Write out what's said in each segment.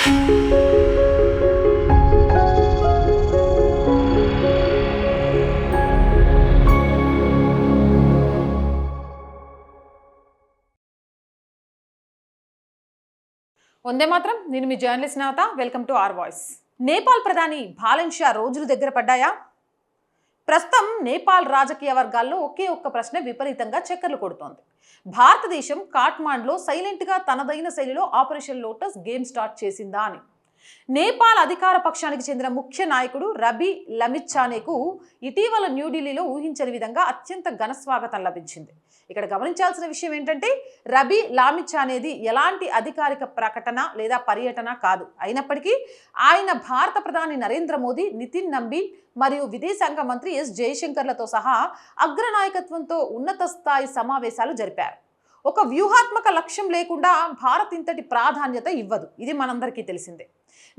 వందే మాత్రం. నేను మీ journalist Navata. Welcome to R voice. Nepal ప్రధాని బాలెన్ షా రోజులు దగ్గర పడ్డాయా? ప్రస్తుతం నేపాల్ రాజకీయ వర్గాల్లో ఒకే ఒక్క ప్రశ్న విపరీతంగా చక్కర్లు కొడుతోంది. భారతదేశం కాఠ్మాండ్లో సైలెంట్గా తనదైన శైలిలో ఆపరేషన్ లోటస్ గేమ్ స్టార్ట్ చేసిందా అని. నేపాల్ అధికార పక్షానికి చెందిన ముఖ్య నాయకుడు రబీ లమిచ్చానేకు ఇటీవల న్యూఢిల్లీలో ఊహించని విధంగా అత్యంత ఘన స్వాగతం లభించింది. ఇక్కడ గమనించాల్సిన విషయం ఏంటంటే, రబీ లామిచ్చానేది ఎలాంటి అధికారిక ప్రకటన లేదా పర్యటన కాదు. అయినప్పటికీ ఆయన భారత ప్రధాని నరేంద్ర మోదీ, నితిన్ నంబీన్ మరియు విదేశాంగ మంత్రి ఎస్ జయశంకర్లతో సహా అగ్రనాయకత్వంతో ఉన్నత స్థాయి సమావేశాలు జరిపారు. ఒక వ్యూహాత్మక లక్ష్యం లేకుండా భారత్ ఇంతటి ప్రాధాన్యత ఇవ్వదు. ఇది మనందరికీ తెలిసిందే.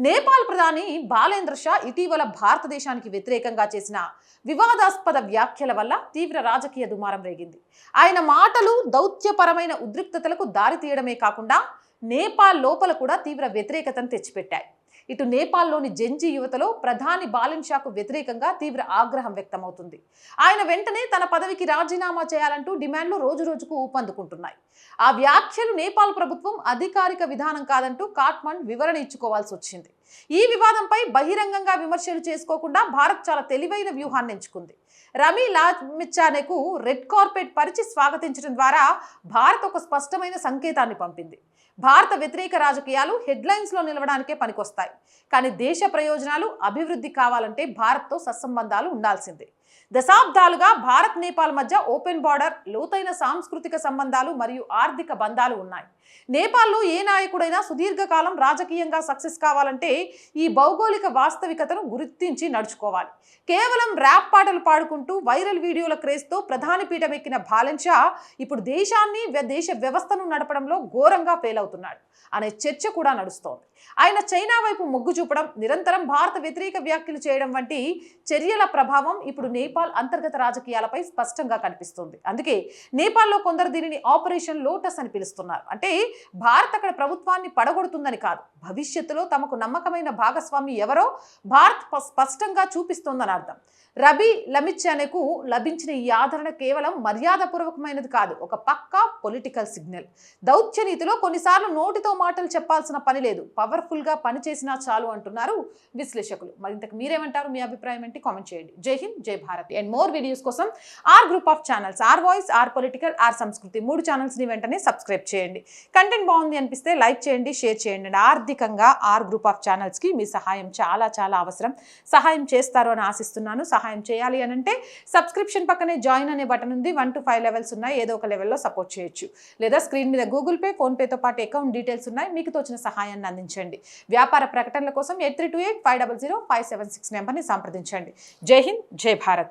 నేపాల్ ప్రధాని బాలేంద్ర షా ఇటీవల భారతదేశానికి వ్యతిరేకంగా చేసిన వివాదాస్పద వ్యాఖ్యల వల్ల తీవ్ర రాజకీయ దుమారం రేగింది. ఆయన మాటలు దౌత్యపరమైన ఉద్రిక్తతలకు దారితీయడమే కాకుండా నేపాల్ లోపల కూడా తీవ్ర వ్యతిరేకతను తెచ్చిపెట్టాయి. ఇటు నేపాల్లోని జెన్జీ యువతలో ప్రధాని బాలెన్ షాకు వ్యతిరేకంగా తీవ్ర ఆగ్రహం వ్యక్తమవుతుంది. ఆయన వెంటనే తన పదవికి రాజీనామా చేయాలంటూ డిమాండ్లు రోజురోజుకు ఊపందుకుంటున్నాయి. ఆ వ్యాఖ్యలు నేపాల్ ప్రభుత్వం అధికారిక విధానం కాదంటూ కాఠ్మండ్ వివరణ ఇచ్చుకోవాల్సి వచ్చింది. ఈ వివాదంపై బహిరంగంగా విమర్శలు చేసుకోకుండా భారత్ చాలా తెలివైన వ్యూహాన్ని ఎంచుకుంది. రమీ లామిచ్చానేకు రెడ్ కార్పెట్ పరిచి స్వాగతించడం ద్వారా భారత్ ఒక స్పష్టమైన సంకేతాన్ని పంపింది. భారత వ్యతిరేక రాజకీయాలు హెడ్లైన్స్లో నిలవడానికే పనికొస్తాయి, కానీ దేశ ప్రయోజనాలు, అభివృద్ధి కావాలంటే భారత్తో సత్సంబంధాలు ఉండాల్సిందే. దశాబ్దాలుగా భారత్ నేపాల్ మధ్య ఓపెన్ బార్డర్, లోతైన సాంస్కృతిక సంబంధాలు మరియు ఆర్థిక బంధాలు ఉన్నాయి. నేపాల్లో ఏ నాయకుడైనా సుదీర్ఘకాలం రాజకీయంగా సక్సెస్ కావాలంటే ఈ భౌగోళిక వాస్తవికతను గుర్తించి నడుచుకోవాలి. కేవలం ర్యాప్ పాటలు పాడుకుంటూ వైరల్ వీడియోల క్రేజ్తో ప్రధాని పీఠం ఎక్కిన బాలెన్ షా ఇప్పుడు దేశాన్ని, దేశ వ్యవస్థను నడపడంలో ఘోరంగా ఫెయిల్ అవుతున్నాడు అనే చర్చ కూడా నడుస్తోంది. ఆయన చైనా వైపు మొగ్గు చూపడం, నిరంతరం భారత వ్యతిరేక వ్యాఖ్యలు చేయడం వంటి చర్యల ప్రభావం ఇప్పుడు నేపాల్ అంతర్గత రాజకీయాలపై స్పష్టంగా కనిపిస్తుంది. అందుకే నేపాల్లో కొందరు దీనిని ఆపరేషన్ లోటస్ అని పిలుస్తున్నారు. అంటే భారత్ అక్కడ ప్రభుత్వాన్ని పడగొడుతుందని కాదు, భవిష్యత్తులో తమకు నమ్మకమైన భాగస్వామి ఎవరో భారత్ స్పష్టంగా చూపిస్తోందని అర్థం. రబీ లమిచ్చానేకు లభించిన ఈ ఆదరణ కేవలం మర్యాదపూర్వకమైనది కాదు, ఒక పక్కా పొలిటికల్ సిగ్నల్. దౌత్య నీతిలో కొన్నిసార్లు నోటితో మాటలు చెప్పాల్సిన పని లేదు, పవర్ఫుల్గా పనిచేసినా చాలు అంటున్నారు విశ్లేషకులు. మరింతకు మీరేమంటారు? మీ అభిప్రాయం ఏంటి? కామెంట్ చేయండి. జై హింద్, జై భారత్. అండ్ మోర్ వీడియోస్ కోసం our group of channels, our voice, our political, our సంస్కృతి 3 ఛానల్స్ని వెంటనే సబ్స్క్రైబ్ చేయండి. కంటెంట్ బాగుంది అనిపిస్తే లైక్ చేయండి, షేర్ చేయండి. అండ్ ఆర్థికంగా ఆర్ గ్రూప్ ఆఫ్ ఛానల్స్కి మీ సహాయం చాలా చాలా అవసరం. సహాయం చేస్తారు అని ఆశిస్తున్నాను. సహాయం చేయాలి అని అంటే సబ్స్క్రిప్షన్ పక్కనే జాయిన్ అనే బటన్ ఉంది. 1 to 5 లెవెల్స్ ఉన్నాయి. ఏదో ఒక లెవెల్లో సపోర్ట్ చేయొచ్చు. లేదా స్క్రీన్ మీద గూగుల్ పే, ఫోన్పేతో పాటు అకౌంట్ డీటెయిల్స్ ఉన్నాయి. మీకు తోచిన సహాయాన్ని అందించండి. వ్యాపార ప్రకటనల కోసం 8328 500 576 నెంబర్ని సంప్రదించండి. జై హింద్, జై భారత్.